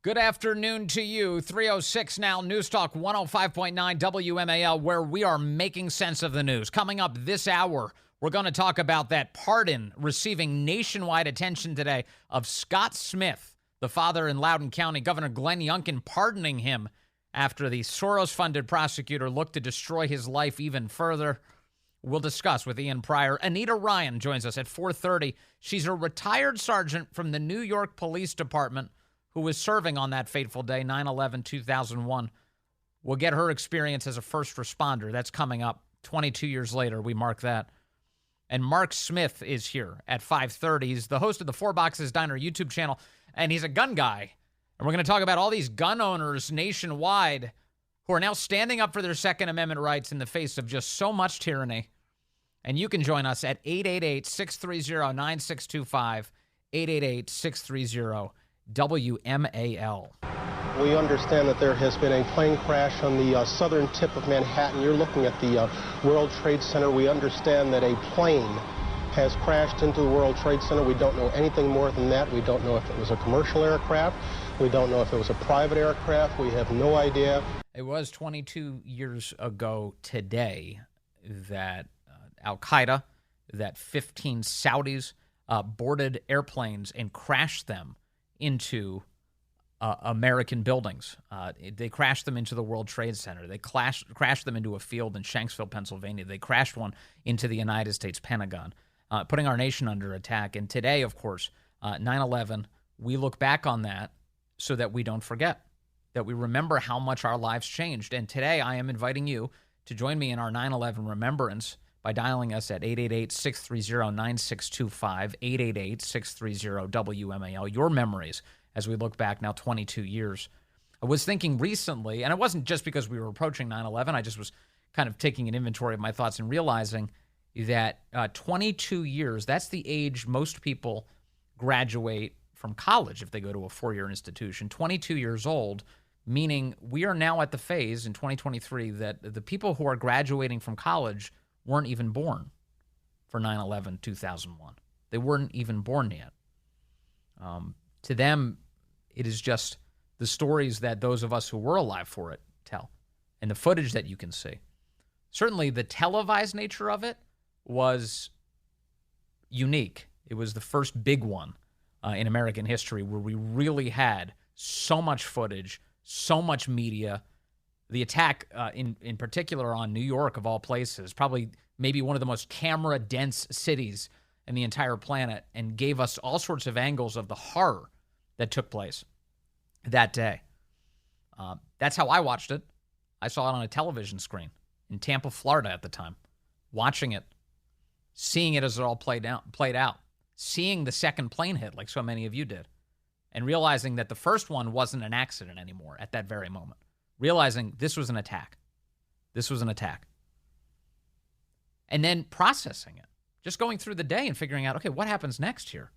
Good afternoon to you. 3:06 now, News Talk 105.9 WMAL, where we are making sense of the news. Coming up this hour, we're going to talk about that pardon receiving nationwide attention today of Scott Smith, the father in Loudoun County, Governor Glenn Youngkin pardoning him after the Soros-funded prosecutor looked to destroy his life even further. We'll discuss with Ian Pryor. Anita Ryan joins us at 4:30. She's a retired sergeant from the New York Police Department who was serving on that fateful day, 9/11/2001. We'll get her experience as a first responder. That's coming up 22 years later. We mark that. And Mark Smith is here at 5:30. He's the host of the Four Boxes Diner YouTube channel, and he's a gun guy. And we're going to talk about all these gun owners nationwide who are now standing up for their Second Amendment rights in the face of just so much tyranny. And you can join us at 888-630-9625, 888-630-WMAL. We understand that there has been a plane crash on the southern tip of Manhattan. You're looking at the World Trade Center. We understand that a plane has crashed into the World Trade Center. We don't know anything more than that. We don't know if it was a commercial aircraft. We don't know if it was a private aircraft. We have no idea. It was 22 years ago today that Al-Qaeda, that 15 Saudis boarded airplanes and crashed them into American buildings. They crashed them into the World Trade Center. They crashed them into a field in Shanksville, Pennsylvania. They crashed one into the United States Pentagon, putting our nation under attack. And today, of course, 9/11, we look back on that so that we don't forget, that we remember how much our lives changed. And today, I am inviting you to join me in our 9/11 remembrance by dialing us at 888-630-9625, 888-630-WMAL, your memories as we look back now 22 years. I was thinking recently, and it wasn't just because we were approaching 9/11, I just was kind of taking an inventory of my thoughts and realizing that 22 years, that's the age most people graduate from college if they go to a four-year institution. 22 years old, meaning we are now at the phase in 2023 that the people who are graduating from college weren't even born for 9/11/2001. They weren't even born yet. To them, it is just the stories that those of us who were alive for it tell and the footage that you can see. Certainly, the televised nature of it was unique. It was the first big one in American history where we really had so much footage, so much media. The attack in particular on New York, of all places, probably maybe one of the most camera-dense cities in the entire planet, and gave us all sorts of angles of the horror that took place that day. That's how I watched it. I saw it on a television screen in Tampa, Florida at the time, watching it, seeing it as it all played out, seeing the second plane hit like so many of you did, and realizing that the first one wasn't an accident anymore at that very moment. Realizing this was an attack. This was an attack. And then processing it. Just going through the day and figuring out, okay, what happens next here?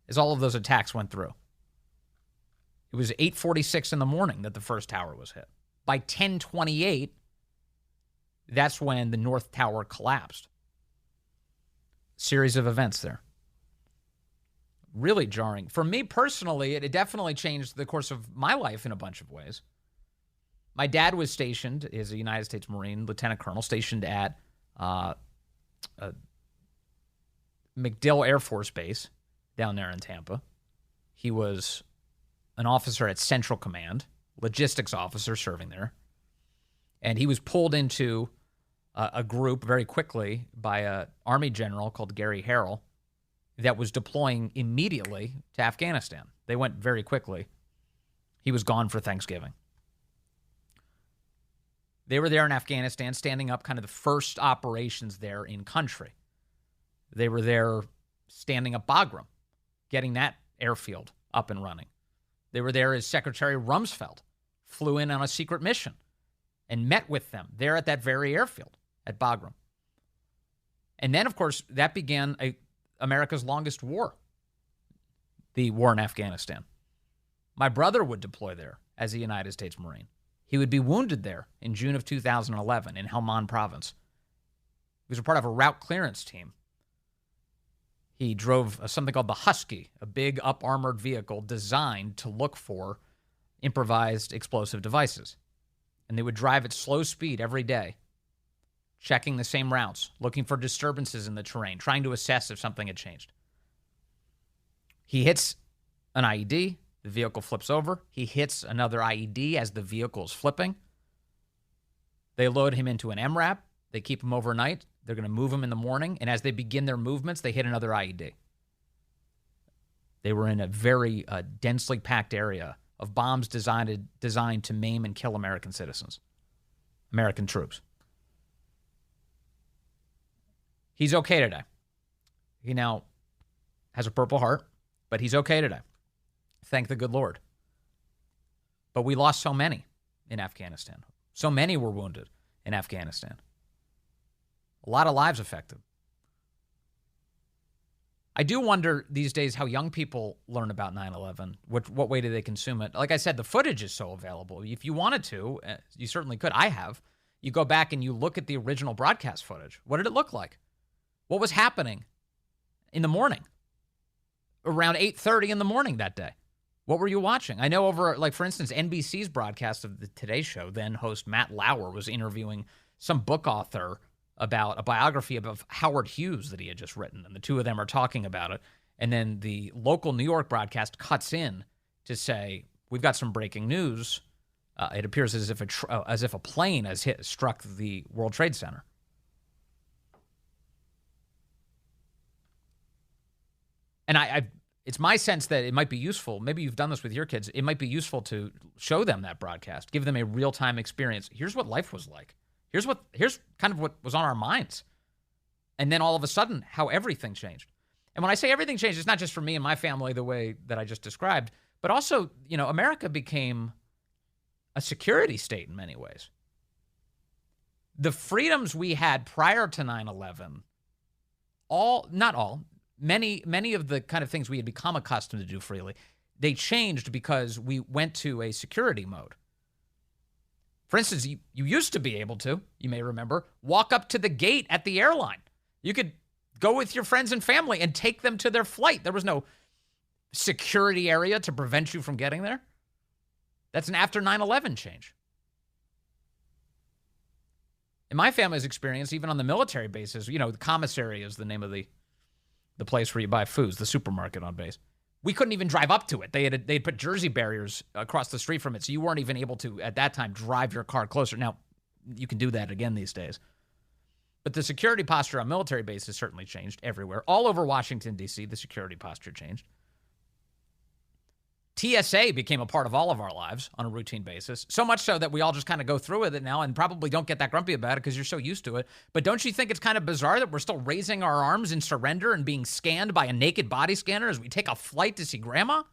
As all of those attacks went through. It was 8:46 in the morning that the first tower was hit. By 10:28, that's when the North Tower collapsed. Series of events there. Really jarring. For me personally, it definitely changed the course of my life in a bunch of ways. My dad was stationed as a United States Marine, lieutenant colonel, stationed at MacDill Air Force Base down there in Tampa. He was an officer at Central Command, logistics officer serving there. And he was pulled into a group very quickly by an Army general called Gary Harrell that was deploying immediately to Afghanistan. They went very quickly. He was gone for Thanksgiving. They were there in Afghanistan, standing up kind of the first operations there in country. They were there standing up Bagram, getting that airfield up and running. They were there as Secretary Rumsfeld flew in on a secret mission and met with them there at that very airfield at Bagram. And then, of course, that began America's longest war, the war in Afghanistan. My brother would deploy there as a United States Marine. He would be wounded there in June of 2011 in Helmand province. He was a part of a route clearance team. He drove something called the Husky, a big up-armored vehicle designed to look for improvised explosive devices. And they would drive at slow speed every day, checking the same routes, looking for disturbances in the terrain, trying to assess if something had changed. He hits an IED, the vehicle flips over. He hits another IED as the vehicle is flipping. They load him into an MRAP. They keep him overnight. They're going to move him in the morning. And as they begin their movements, they hit another IED. They were in a very densely packed area of bombs designed to maim and kill American citizens, American troops. He's okay today. He now has a Purple Heart, but he's okay today. Thank the good Lord. But we lost so many in Afghanistan. So many were wounded in Afghanistan. A lot of lives affected. I do wonder these days how young people learn about 9/11. What way do they consume it? Like I said, the footage is so available. If you wanted to, you certainly could. I have. You go back and you look at the original broadcast footage. What did it look like? What was happening in the morning? Around 8:30 in the morning that day. What were you watching? I know over, like, for instance, NBC's broadcast of the Today Show, then host Matt Lauer was interviewing some book author about a biography of Howard Hughes that he had just written, and the two of them are talking about it. And then the local New York broadcast cuts in to say, we've got some breaking news. It appears as if a plane has struck the World Trade Center. And it's my sense that it might be useful. Maybe you've done this with your kids. It might be useful to show them that broadcast, give them a real-time experience. Here's what life was like. Here's kind of what was on our minds. And then all of a sudden, how everything changed. And when I say everything changed, it's not just for me and my family the way that I just described, but also, America became a security state in many ways. The freedoms we had prior to 9/11, many of the kind of things we had become accustomed to do freely, they changed because we went to a security mode. For instance, you used to be able to, you may remember, walk up to the gate at the airline. You could go with your friends and family and take them to their flight. There was no security area to prevent you from getting there. That's an after 9/11 change. In my family's experience, even on the military bases, the commissary is the name of the place where you buy foods, the supermarket on base. We couldn't even drive up to it. They'd put Jersey barriers across the street from it, so you weren't even able to, at that time, drive your car closer. Now, you can do that again these days. But the security posture on military bases certainly changed everywhere. All over Washington, D.C., the security posture changed. TSA became a part of all of our lives on a routine basis, so much so that we all just kind of go through with it now and probably don't get that grumpy about it because you're so used to it. But don't you think it's kind of bizarre that we're still raising our arms in surrender and being scanned by a naked body scanner as we take a flight to see grandma?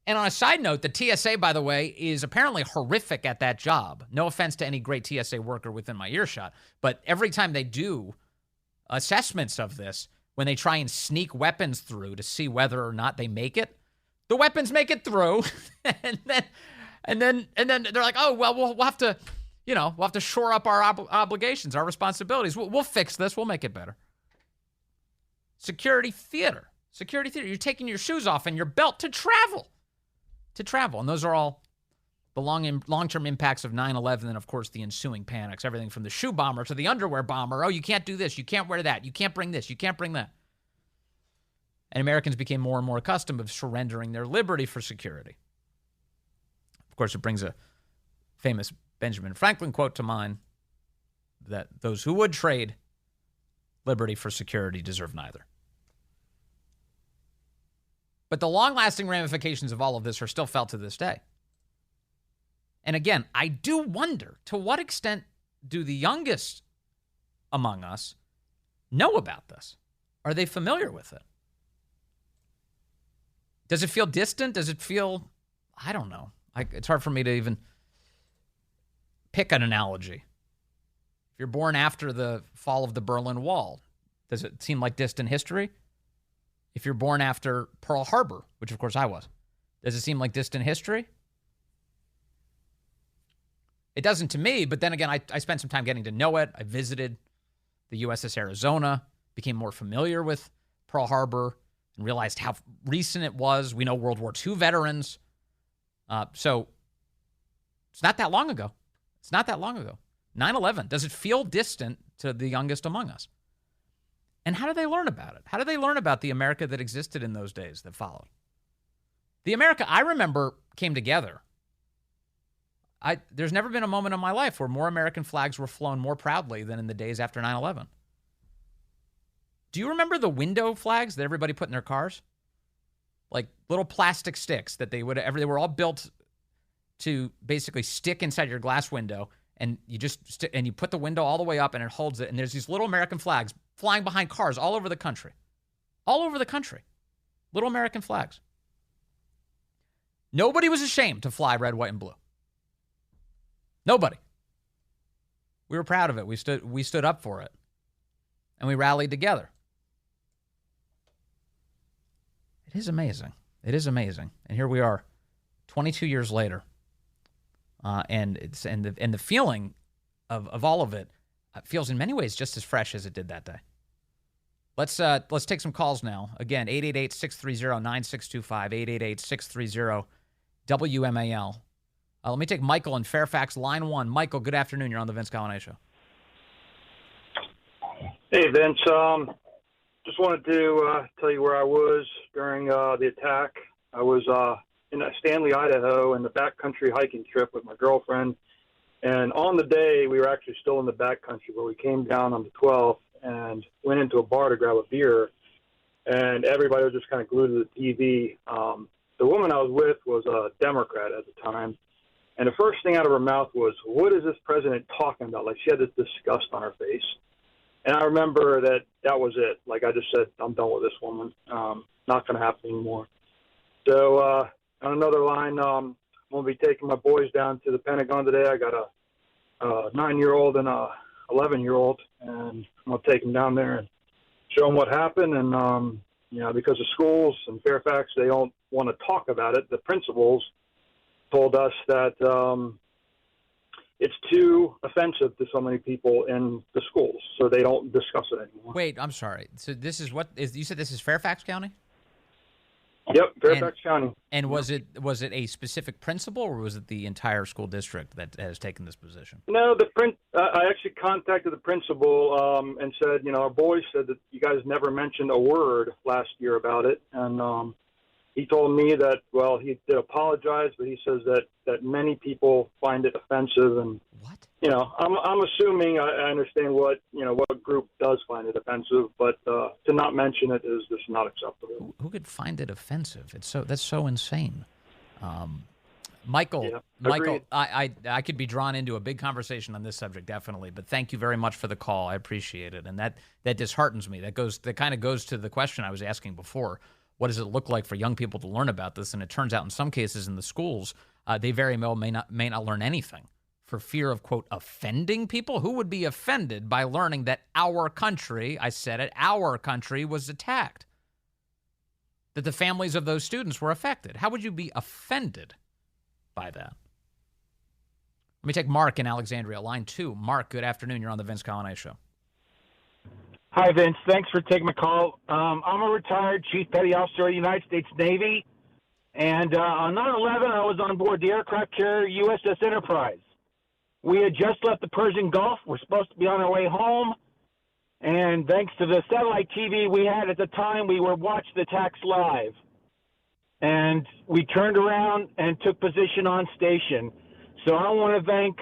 And on a side note, the TSA, by the way, is apparently horrific at that job. No offense to any great TSA worker within my earshot, but every time they do assessments of this, when they try and sneak weapons through to see whether or not they make it, the weapons make it through, and then they're like, oh well, we'll have to shore up our obligations, our responsibilities. We'll fix this. We'll make it better. Security theater. You're taking your shoes off and your belt to travel, and those are all the long-term impacts of 9/11, and of course the ensuing panics, everything from the shoe bomber to the underwear bomber. Oh, you can't do this, you can't wear that, you can't bring this, you can't bring that. And Americans became more and more accustomed of surrendering their liberty for security. Of course, it brings a famous Benjamin Franklin quote to mind that those who would trade liberty for security deserve neither. But the long-lasting ramifications of all of this are still felt to this day. And again, I do wonder, to what extent do the youngest among us know about this? Are they familiar with it? Does it feel distant? Does it feel, I don't know. It's hard for me to even pick an analogy. If you're born after the fall of the Berlin Wall, does it seem like distant history? If you're born after Pearl Harbor, which of course I was, does it seem like distant history? It doesn't to me, but then again, I spent some time getting to know it. I visited the USS Arizona, became more familiar with Pearl Harbor, and realized how recent it was. We know World War II veterans. So it's not that long ago. It's not that long ago. 9/11, does it feel distant to the youngest among us? And how do they learn about it? How do they learn about the America that existed in those days that followed? The America I remember came together. There's never been a moment in my life where more American flags were flown more proudly than in the days after 9/11. Do you remember the window flags that everybody put in their cars? Like little plastic sticks that they were all built to basically stick inside your glass window, and you just and you put the window all the way up and it holds it, and there's these little American flags flying behind cars all over the country. All over the country. Little American flags. Nobody was ashamed to fly red, white, and blue. Nobody. We were proud of it. We stood up for it. And we rallied together. It is amazing. It is amazing. And here we are, 22 years later. And the feeling of all of it feels in many ways just as fresh as it did that day. Let's take some calls now. Again, 888-630-9625, 888-630-WMAL. Let me take Michael in Fairfax, line 1. Michael, good afternoon. You're on the Vince Coglianese Show. Hey, Vince. Just wanted to tell you where I was during the attack. I was in Stanley, Idaho, in the backcountry hiking trip with my girlfriend. And on the day, we were actually still in the backcountry where we came down on the 12th and went into a bar to grab a beer. And everybody was just kind of glued to the TV. The woman I was with was a Democrat at the time. And the first thing out of her mouth was, what is this president talking about? Like, she had this disgust on her face. And I remember that was it. Like, I just said, I'm done with this woman. Not going to happen anymore. So on another line, I'm going to be taking my boys down to the Pentagon today. I got a 9-year-old and a 11-year-old, and I'm going to take them down there and show them what happened. And, because the schools in Fairfax, they don't want to talk about it. The principals told us that it's too offensive to so many people in the schools, so they don't discuss it anymore. Wait, I'm sorry. So this is you said this is Fairfax County? Yep, Fairfax County. And was it a specific principal, or was it the entire school district that has taken this position? No, I actually contacted the principal and said, our boys said that you guys never mentioned a word last year about it, and he told me that, well, he did apologize, but he says that many people find it offensive. And, what? I'm assuming I understand what group does find it offensive, but to not mention it is just not acceptable. Who could find it offensive? That's so insane. Michael, Yeah, Michael, I could be drawn into a big conversation on this subject, definitely, but thank you very much for the call. I appreciate it. And that disheartens me. That kind of goes to the question I was asking before. What does it look like for young people to learn about this? And it turns out in some cases in the schools, they very well may not learn anything for fear of, quote, offending people. Who would be offended by learning that our country, I said it, our country was attacked? That the families of those students were affected? How would you be offended by that? Let me take Mark in Alexandria, line 2. Mark, good afternoon. You're on the Vince Coglianese Show. Hi, Vince. Thanks for taking my call. I'm a retired Chief Petty Officer of the United States Navy, and on 9/11, I was on board the aircraft carrier USS Enterprise. We had just left the Persian Gulf. We're supposed to be on our way home, and thanks to the satellite TV we had at the time, we were watching the attacks live. And we turned around and took position on station. So I want to thank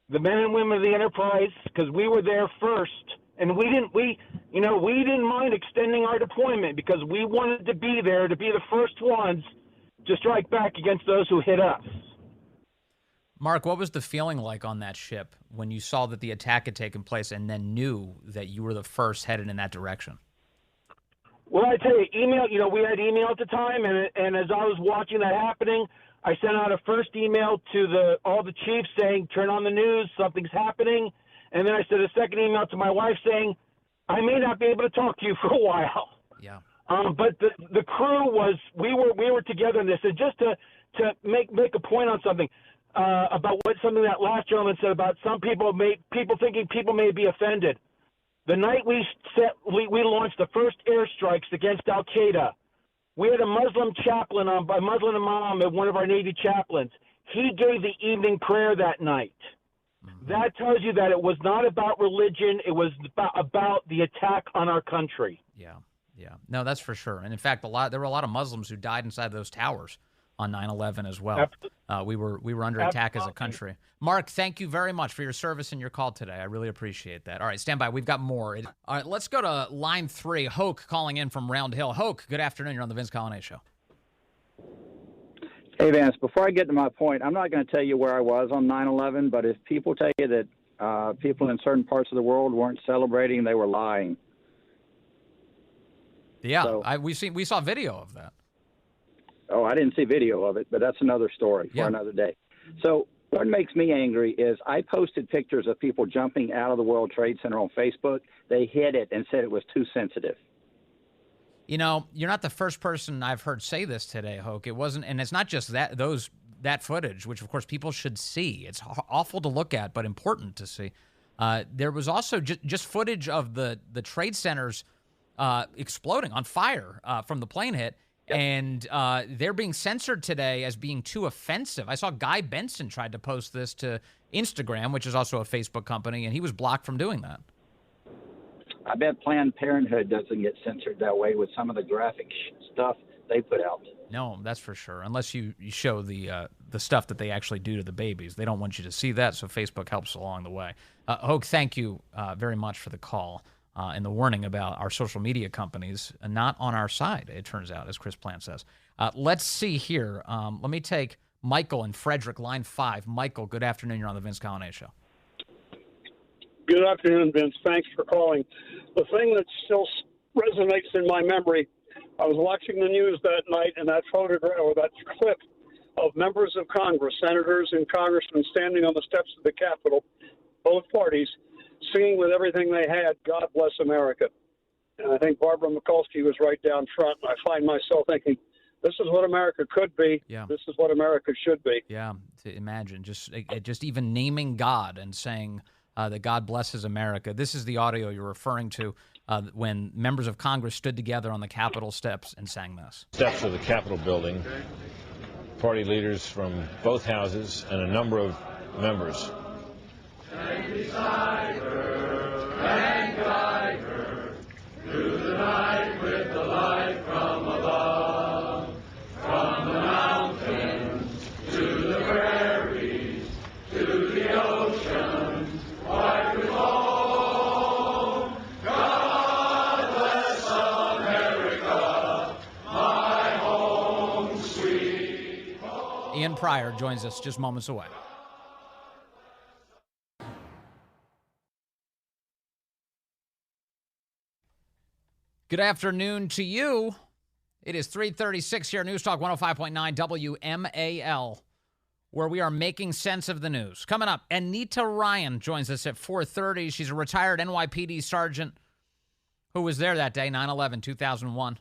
the men and women of the Enterprise, because we were there first. And we didn't mind extending our deployment because we wanted to be there to be the first ones to strike back against those who hit us. Mark, what was the feeling like on that ship when you saw that the attack had taken place and then knew that you were the first headed in that direction? Well, I tell you, email, we had email at the time, and as I was watching that happening, I sent out a first email to all the chiefs saying, turn on the news, something's happening. And then I sent a second email to my wife saying, I may not be able to talk to you for a while. Yeah. But the crew we were together in this. And just to make a point on something about something that last gentleman said about some people thinking people may be offended. The night we launched the first airstrikes against Al Qaeda, we had a Muslim chaplain a Muslim imam and one of our Navy chaplains. He gave the evening prayer that night. Mm-hmm. That tells you that it was not about religion. It was about the attack on our country. Yeah. No, that's for sure. And in fact, there were a lot of Muslims who died inside those towers on 9/11 as well. We were under attack as a country. Mark, thank you very much for your service and your call today. I really appreciate that. All right, stand by. We've got more. All right, let's go to line 3. Hoke calling in from Round Hill. Hoke, good afternoon. You're on the Vince Coglianese Show. Hey, Vance, before I get to my point, I'm not going to tell you where I was on 9/11, but if people tell you that people in certain parts of the world weren't celebrating, they were lying. Yeah, so, we saw video of that. Oh, I didn't see video of it, but that's another story for another day. So what makes me angry is I posted pictures of people jumping out of the World Trade Center on Facebook. They hid it and said it was too sensitive. You know, you're not the first person I've heard say this today, Hoke. It wasn't, and it's not just that footage, which of course people should see. It's awful to look at, but important to see. There was also just footage of the trade centers exploding on fire from the plane hit. Yep. And they're being censored today as being too offensive. I saw Guy Benson tried to post this to Instagram, which is also a Facebook company, and he was blocked from doing that. I bet Planned Parenthood doesn't get censored that way with some of the graphic stuff they put out. No, that's for sure. Unless you show the stuff that they actually do to the babies. They don't want you to see that, so Facebook helps along the way. Hoke, thank you very much for the call. And the warning about our social media companies not on our side, it turns out, as Chris Plant says. Let's see here. Let me take Michael and Frederick, line 5. Michael, good afternoon. You're on the Vince Coglianese Show. Good afternoon, Vince. Thanks for calling. The thing that still resonates in my memory, I was watching the news that night, and that photograph or that clip of members of Congress, senators and congressmen standing on the steps of the Capitol, both parties, singing with everything they had, God Bless America. And I think Barbara Mikulski was right down front, and I find myself thinking, this is what America could be. Yeah. This is what America should be. Yeah, to imagine, just even naming God and saying that God blesses America. This is the audio you're referring to when members of Congress stood together on the Capitol steps and sang this. Steps of the Capitol building, party leaders from both houses and a number of members. And beside her, and guide her through the night with the light from above, from the mountains to the prairies to the ocean, wide with home. God bless America, my home sweet home. Ian Pryor joins us just moments away. Good afternoon to you. It is 3:36 here, News Talk 105.9 WMAL, where we are making sense of the news. Coming up, Anita Ryan joins us at 4:30. She's a retired NYPD sergeant who was there that day, 9/11, 2001.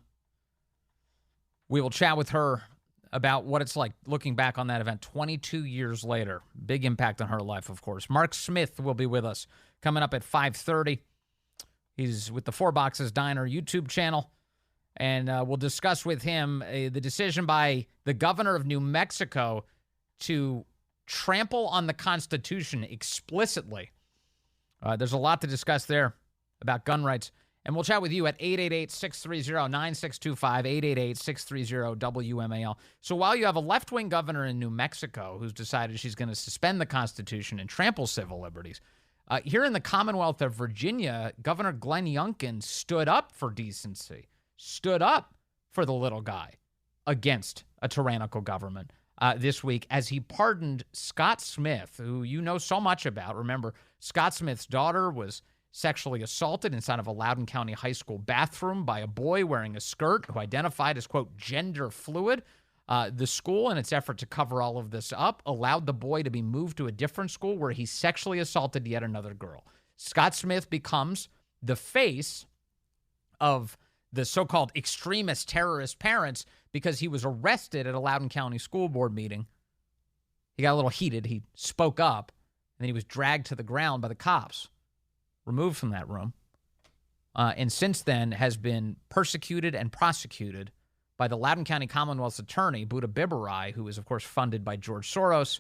We will chat with her about what it's like looking back on that event 22 years later. Big impact on her life, of course. Mark Smith will be with us coming up at 5:30. He's with the Four Boxes Diner YouTube channel, and we'll discuss with him the decision by the governor of New Mexico to trample on the Constitution explicitly. There's a lot to discuss there about gun rights, and we'll chat with you at 888-630-9625, 888-630-WMAL. So while you have a left-wing governor in New Mexico who's decided she's going to suspend the Constitution and trample civil liberties, here in the Commonwealth of Virginia, Governor Glenn Youngkin stood up for decency, stood up for the little guy against a tyrannical government this week as he pardoned Scott Smith, who you know so much about. Remember, Scott Smith's daughter was sexually assaulted inside of a Loudoun County high school bathroom by a boy wearing a skirt who identified as, quote, gender fluid. The school, in its effort to cover all of this up, allowed the boy to be moved to a different school where he sexually assaulted yet another girl. Scott Smith becomes the face of the so-called extremist terrorist parents because he was arrested at a Loudoun County school board meeting. He got a little heated. He spoke up, and then he was dragged to the ground by the cops, removed from that room. and since then has been persecuted and prosecuted by the Loudoun County Commonwealth's attorney, Buddha Bibarai, who is, of course, funded by George Soros,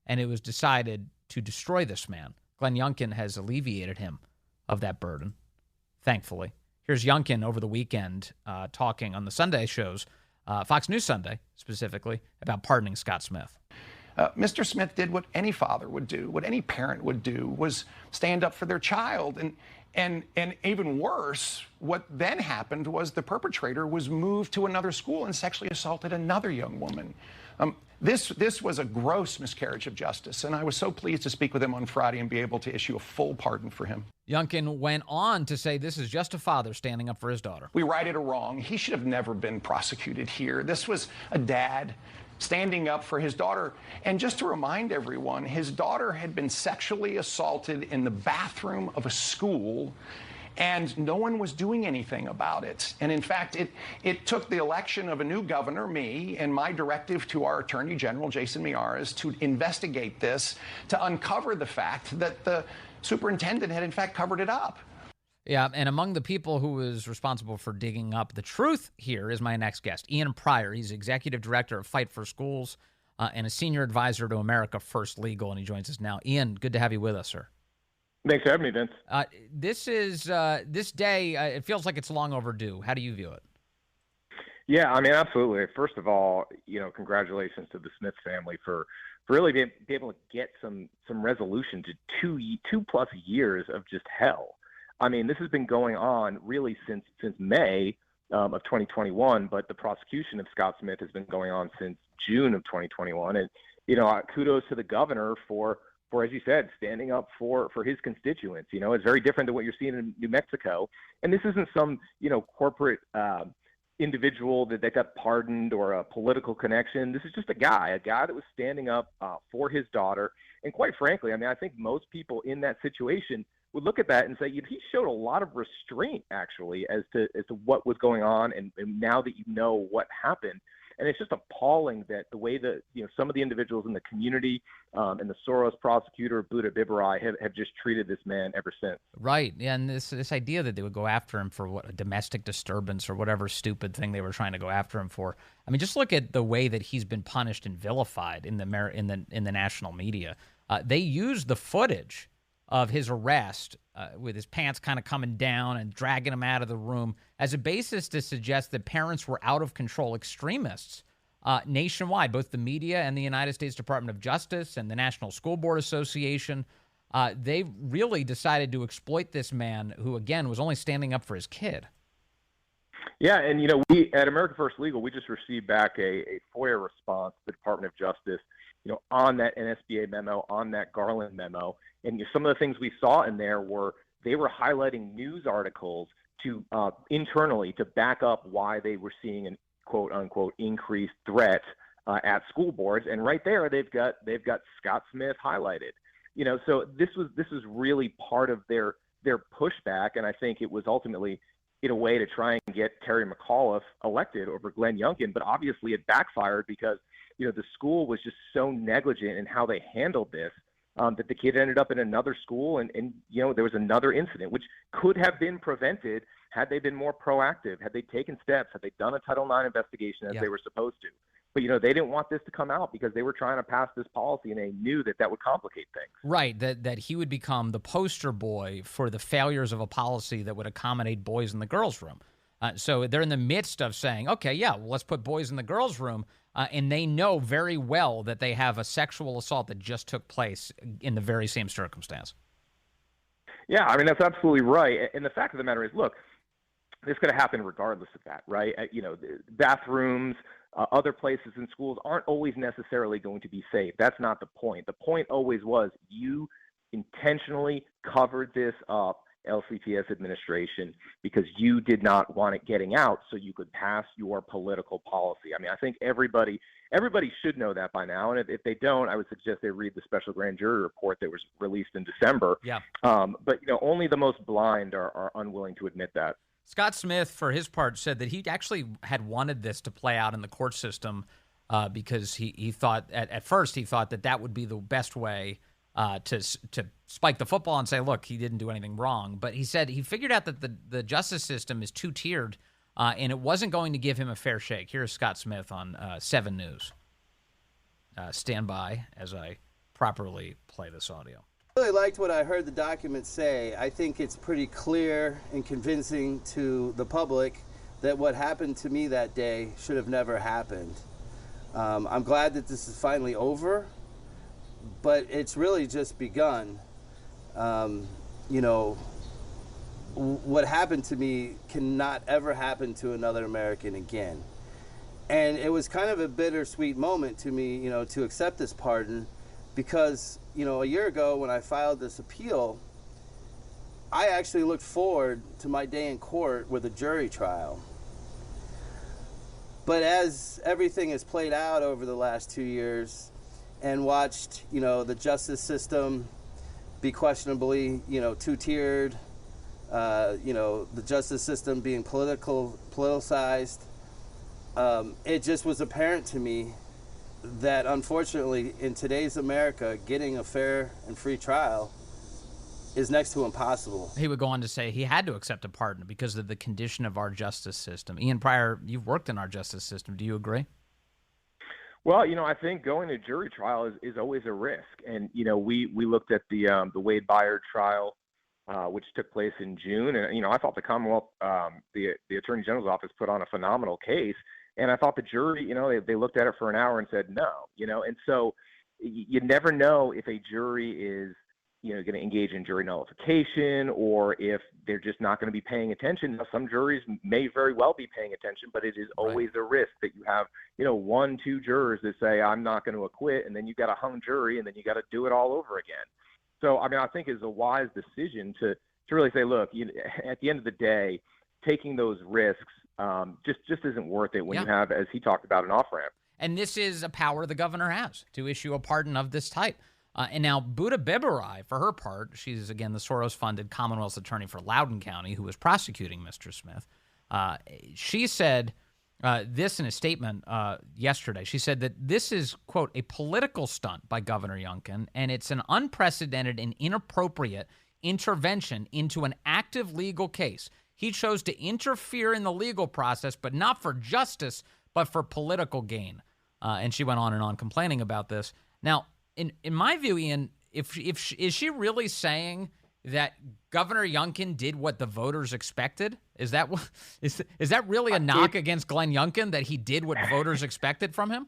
and it was decided to destroy this man. Glenn Youngkin has alleviated him of that burden, thankfully. Here's Youngkin over the weekend talking on the Sunday shows, Fox News Sunday specifically, about pardoning Scott Smith. Mr. Smith did what any father would do, what any parent would do, was stand up for their child. And even worse, what then happened was the perpetrator was moved to another school and sexually assaulted another young woman. This was a gross miscarriage of justice, and I was so pleased to speak with him on Friday and be able to issue a full pardon for him. Youngkin went on to say this is just a father standing up for his daughter. We righted a wrong. He should have never been prosecuted here. This was a dad standing up for his daughter. And just to remind everyone, his daughter had been sexually assaulted in the bathroom of a school, and no one was doing anything about it. And in fact, it took the election of a new governor, me, and my directive to our Attorney General, Jason Miyares, to investigate this, to uncover the fact that the superintendent had in fact covered it up. Yeah, and among the people who was responsible for digging up the truth here is my next guest, Ian Pryor. He's executive director of Fight for Schools and a senior advisor to America First Legal, and he joins us now. Ian, good to have you with us, sir. Thanks for having me, Vince. This day, it feels like it's long overdue. How do you view it? Yeah, I mean, absolutely. First of all, congratulations to the Smith family for really being able to get some resolution to 2+ years of just hell. I mean, this has been going on really since May of 2021, but the prosecution of Scott Smith has been going on since June of 2021. And, kudos to the governor for, as you said, standing up for his constituents. It's very different than what you're seeing in New Mexico. And this isn't some, corporate individual that got pardoned or a political connection. This is just a guy that was standing up for his daughter. And quite frankly, I mean, I think most people in that situation would look at that and say he showed a lot of restraint, actually, as to what was going on, and now that you know what happened. And it's just appalling that the way that some of the individuals in the community and the Soros prosecutor, Buddha Bibarai, have just treated this man ever since. Right, yeah, and this idea that they would go after him for a domestic disturbance or whatever stupid thing they were trying to go after him for. I mean, just look at the way that he's been punished and vilified in the national media. They used the footage of his arrest with his pants kind of coming down and dragging him out of the room as a basis to suggest that parents were out-of-control extremists nationwide. Both the media and the United States Department of Justice and the National School Board Association, they really decided to exploit this man who, again, was only standing up for his kid. Yeah, and, we at America First Legal, we just received back a FOIA response to the Department of Justice, on that NSBA memo, on that Garland memo. And some of the things we saw in there were they were highlighting news articles to internally to back up why they were seeing an quote unquote increased threat at school boards. And right there, they've got Scott Smith highlighted. So this was really part of their pushback. And I think it was ultimately in a way to try and get Terry McAuliffe elected over Glenn Youngkin. But obviously it backfired because, the school was just so negligent in how they handled this. That the kid ended up in another school and there was another incident, which could have been prevented had they been more proactive, had they taken steps, had they done a Title IX investigation as they were supposed to. But, they didn't want this to come out because they were trying to pass this policy and they knew that would complicate things. Right, that he would become the poster boy for the failures of a policy that would accommodate boys in the girls' room. So they're in the midst of saying, okay, yeah, well, let's put boys in the girls' room. And they know very well that they have a sexual assault that just took place in the very same circumstance. Yeah, I mean, that's absolutely right. And the fact of the matter is, look, this could have happened regardless of that, right? Bathrooms, other places in schools aren't always necessarily going to be safe. That's not the point. The point always was you intentionally covered this up, LCTS administration, because you did not want it getting out so you could pass your political policy. I mean, I think everybody should know that by now. And if they don't, I would suggest they read the special grand jury report that was released in December. Yeah. But only the most blind are unwilling to admit that. Scott Smith, for his part, said that he actually had wanted this to play out in the court system because he thought at first he thought that would be the best way to spike the football and say, look, he didn't do anything wrong. But he said he figured out that the justice system is two-tiered, and it wasn't going to give him a fair shake. Here's Scott Smith on 7 News. Stand by as I properly play this audio. I really liked what I heard the document say. I think it's pretty clear and convincing to the public that what happened to me that day should have never happened. I'm glad that this is finally over, but it's really just begun. You know, what happened to me cannot ever happen to another American again. And it was kind of a bittersweet moment to me, you know, to accept this pardon, because, you know, a year ago when I filed this appeal, I actually looked forward to my day in court with a jury trial. But as everything has played out over the last 2 years and watched, you know, the justice system be questionably, you know, two-tiered, you know, the justice system being politicized, it just was apparent to me that unfortunately in today's America, getting a fair and free trial is next to impossible. He would go on to say he had to accept a pardon because of the condition of our justice system. Ian Pryor, you've worked in our justice system. Do you agree? Well, you know, I think going to jury trial is always a risk. And, you know, we looked at the Wade Byard trial, which took place in June. And, you know, I thought the Commonwealth, the Attorney General's office put on a phenomenal case. And I thought the jury, you know, they looked at it for an hour and said no, you know. And so you never know if a jury is, you know, going to engage in jury nullification or if they're just not going to be paying attention. Now, some juries may very well be paying attention, but it is always a risk that you have, you know, 1-2 jurors that say, I'm not going to acquit, and then you got a hung jury, and then you got to do it all over again. So, I mean, I think it's a wise decision to really say, look, at the end of the day, taking those risks just isn't worth it when you have, as he talked about, an off-ramp. And this is a power the governor has to issue a pardon of this type. And now Buddha Bibarai, for her part, she's, again, the Soros-funded Commonwealth's attorney for Loudoun County, who was prosecuting Mr. Smith. She said this in a statement yesterday. She said that this is, quote, a political stunt by Governor Youngkin, and it's an unprecedented and inappropriate intervention into an active legal case. He chose to interfere in the legal process, but not for justice, but for political gain. And she went on and on complaining about this. Now, in my view, Ian, is she really saying that Governor Youngkin did what the voters expected? Is that really a knock against Glenn Youngkin, that he did what voters expected from him?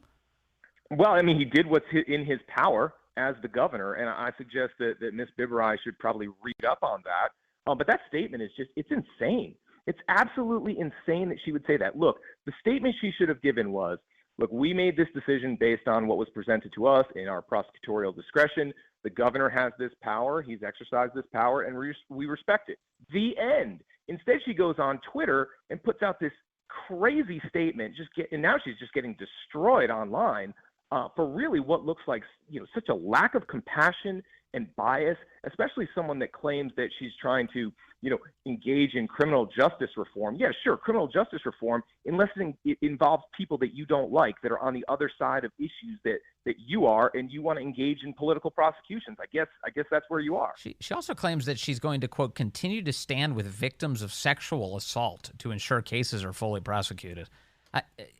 Well, I mean, he did what's in his power as the governor, and I suggest that Ms. Bibarai should probably read up on that. But that statement is it's insane. It's absolutely insane that she would say that. Look, the statement she should have given was, look, we made this decision based on what was presented to us in our prosecutorial discretion. The governor has this power. He's exercised this power, and we respect it. The end. Instead, she goes on Twitter and puts out this crazy statement, and now she's just getting destroyed online for really what looks like, you know, such a lack of compassion and bias, especially someone that claims that she's trying to, you know, engage in criminal justice reform. Yeah, sure, criminal justice reform, unless it involves people that you don't like, that are on the other side of issues that you are, and you want to engage in political prosecutions. I guess that's where you are. She also claims that she's going to, quote, continue to stand with victims of sexual assault to ensure cases are fully prosecuted.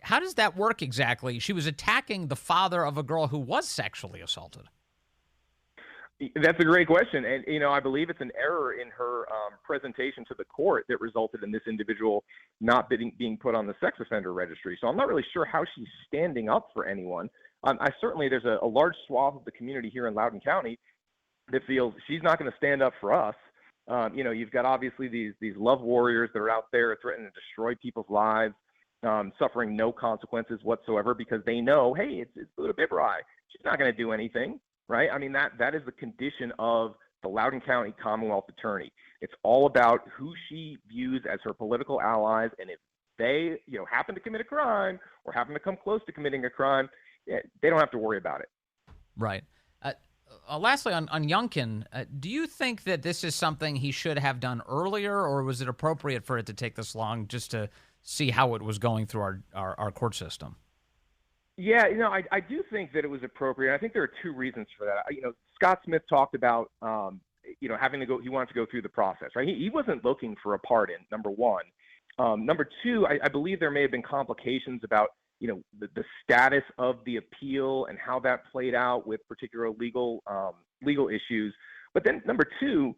How does that work exactly? She was attacking the father of a girl who was sexually assaulted. That's a great question. And, you know, I believe it's an error in her presentation to the court that resulted in this individual not being put on the sex offender registry. So I'm not really sure how she's standing up for anyone. There's a large swath of the community here in Loudoun County that feels she's not going to stand up for us. You know, you've got obviously these love warriors that are out there threatening to destroy people's lives, suffering no consequences whatsoever because they know, hey, it's Buddha Bibarai. She's not going to do anything. Right? I mean, that is the condition of the Loudoun County Commonwealth Attorney. It's all about who she views as her political allies, and if they, you know, happen to commit a crime or happen to come close to committing a crime, they don't have to worry about it. Right. Lastly, on Youngkin, do you think that this is something he should have done earlier, or was it appropriate for it to take this long just to see how it was going through our court system? Yeah, I do think that it was appropriate. I think there are two reasons for that. Scott Smith talked about, having to go. He wanted to go through the process, right? He wasn't looking for a pardon. Number one. Number two, I believe there may have been complications about, the status of the appeal and how that played out with particular legal issues. But then number two,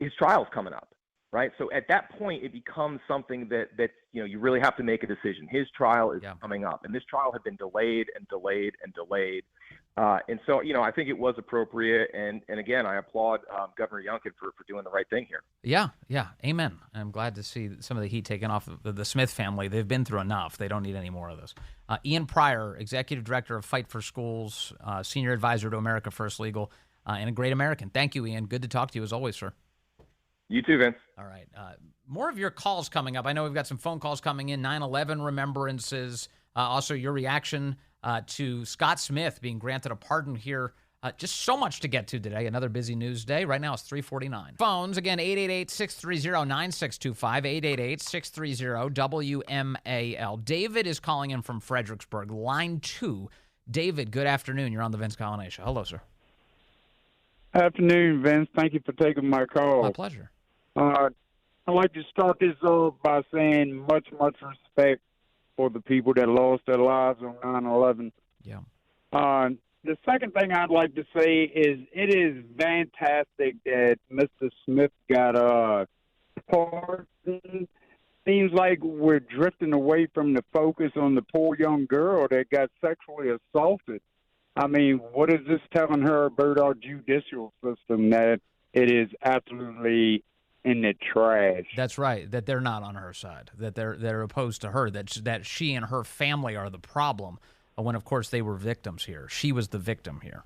his trial's coming up. Right. So at that point, it becomes something that you really have to make a decision. His trial is coming up, and this trial had been delayed and delayed and delayed. And so, I think it was appropriate. And again, I applaud Governor Youngkin for doing the right thing here. Yeah. Amen. I'm glad to see some of the heat taken off the Smith family. They've been through enough. They don't need any more of this. Ian Pryor, Executive Director of Fight for Schools, Senior Advisor to America First Legal, and a great American. Thank you, Ian. Good to talk to you as always, sir. You too, Vince. All right. More of your calls coming up. I know we've got some phone calls coming in, 9/11 remembrances, also your reaction to Scott Smith being granted a pardon here. Just so much to get to today. Another busy news day. Right now it's 3:49. Phones, again, 888-630-9625, 888-630-WMAL. David is calling in from Fredericksburg, line 2. David, good afternoon. You're on the Vince Coglianese Show. Hello, sir. Afternoon, Vince. Thank you for taking my call. My pleasure. I'd like to start this off by saying much respect for the people that lost their lives on 9/11. Yeah. The second thing I'd like to say is it is fantastic that Mr. Smith got a pardon. Seems like we're drifting away from the focus on the poor young girl that got sexually assaulted. I mean, what is this telling her about our judicial system, that it is absolutely in the trash? That's right, that they're not on her side, that they're opposed to her, that she and her family are the problem, when, of course, they were victims here. She was the victim here.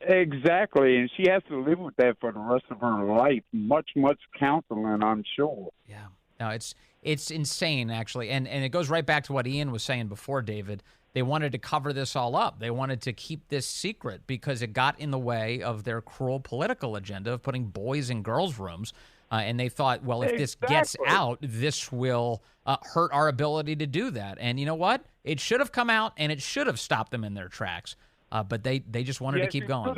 Exactly, and she has to live with that for the rest of her life. Much counseling, I'm sure. Yeah. No, it's insane, actually, and it goes right back to what Ian was saying before, David. They wanted to cover this all up. They wanted to keep this secret because it got in the way of their cruel political agenda of putting boys in girls' rooms. And they thought, well, if this gets out, this will hurt our ability to do that. And you know what? It should have come out, and it should have stopped them in their tracks. But they just wanted to keep going.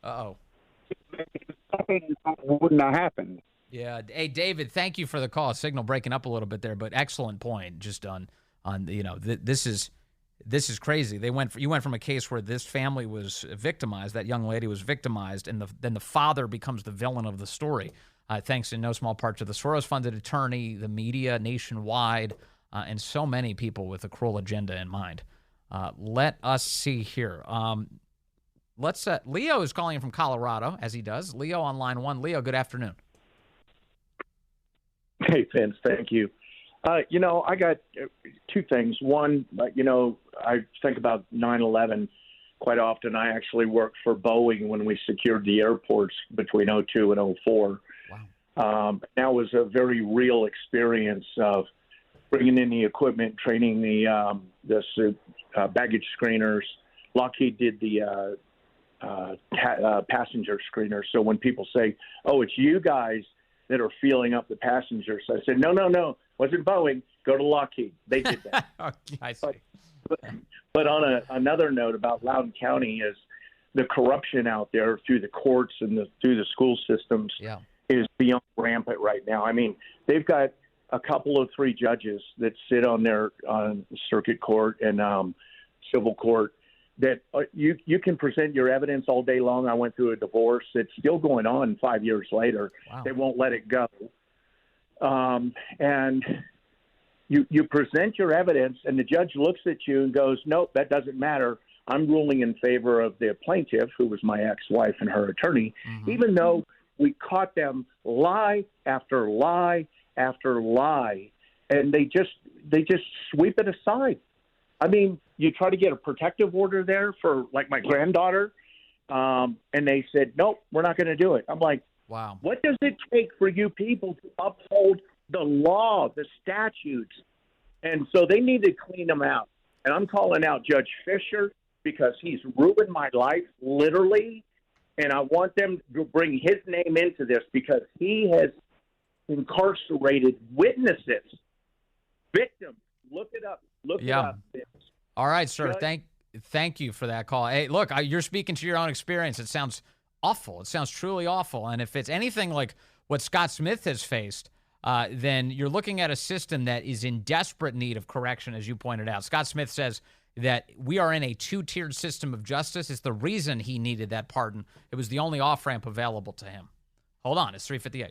Uh-oh. Something wouldn't have happened. Yeah. Hey, David, thank you for the call. Signal breaking up a little bit there, but excellent point. Just on this is crazy. You went from a case where this family was victimized, that young lady was victimized, and then the father becomes the villain of the story. Thanks in no small part to the Soros-funded attorney, the media nationwide, and so many people with a cruel agenda in mind. Let us see here. Leo is calling in from Colorado, as he does. Leo on line 1. Leo, good afternoon. Hey, Vince, thank you. I got two things. One, I think about 9/11 quite often. I actually worked for Boeing when we secured the airports between 2002 and 2004. Wow. That was a very real experience of bringing in the equipment, training the baggage screeners. Lockheed did the passenger screeners. So when people say, "Oh, it's you guys that are feeling up the passengers," I said, no, wasn't Boeing. Go to Lockheed. They did that. Okay, I see. But on another note about Loudoun County is the corruption out there through the courts and through the school systems is beyond rampant right now. I mean, they've got a couple of 3 judges that sit on their circuit court and civil court that you can present your evidence all day long. I went through a divorce. It's still going on 5 years later. Wow. They won't let it go. And you present your evidence, and the judge looks at you and goes, nope, that doesn't matter. I'm ruling in favor of the plaintiff, who was my ex-wife and her attorney, even though we caught them lie after lie after lie, and they just sweep it aside. I mean, you try to get a protective order there for, like, my granddaughter, and they said, nope, we're not going to do it. I'm like, wow. What does it take for you people to uphold the law, the statutes? And so they need to clean them out. And I'm calling out Judge Fisher because he's ruined my life, literally, and I want them to bring his name into this because he has incarcerated witnesses Victims. Look it up. Look it up. All right, sir. Judge, Thank you for that call. Hey, look, you're speaking to your own experience. It sounds awful. It sounds truly awful. And if it's anything like what Scott Smith has faced, then you're looking at a system that is in desperate need of correction, as you pointed out. Scott Smith says that we are in a two-tiered system of justice. It's the reason he needed that pardon. It was the only off-ramp available to him. Hold on. It's 3:58.